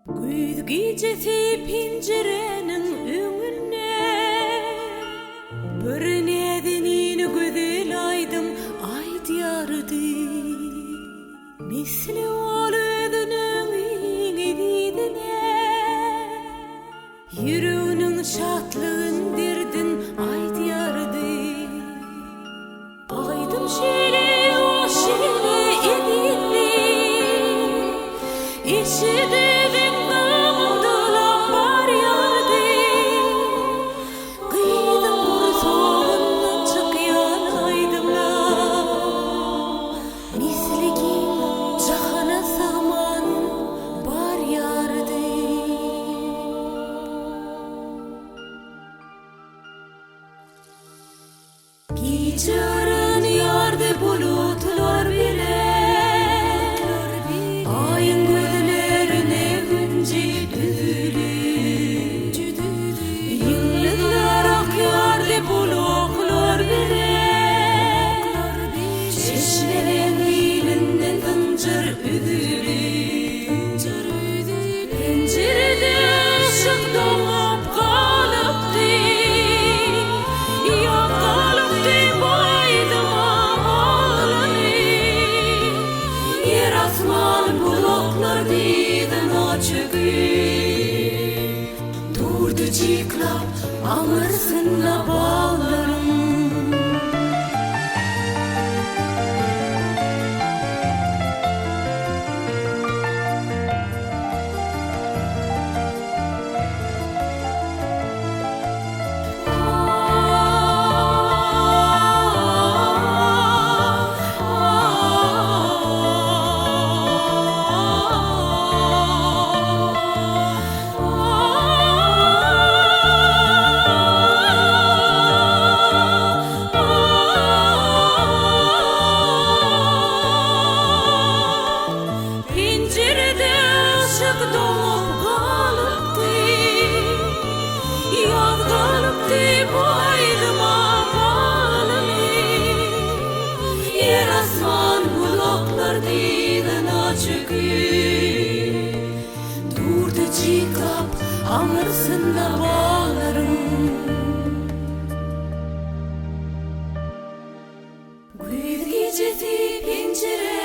Güz gecesi pincerenin öňünde bir nedenini gözel aydım ay diyardy. Misli ol ödünün edidine yüreğinin şatlığın dirdin ay diyardy. Aydım şiiri o şiiri edildi işidedim namımdıla bar yardı. Kıydım bir soğundan çıkyan aydımla misli ki cahana sığman bar yardı. Gecenin yardı bulutlar bile ayın gözlerine günci düdülü yıllar akyardı bulutlar bile çeşmenin dilinden tıncır üdülü pencerede ışık donup kalıptı. Durdu ciklap ağırsınla bağlarım. Durdu ciklap ağırsınla bağlarım. Güz gecesi pencere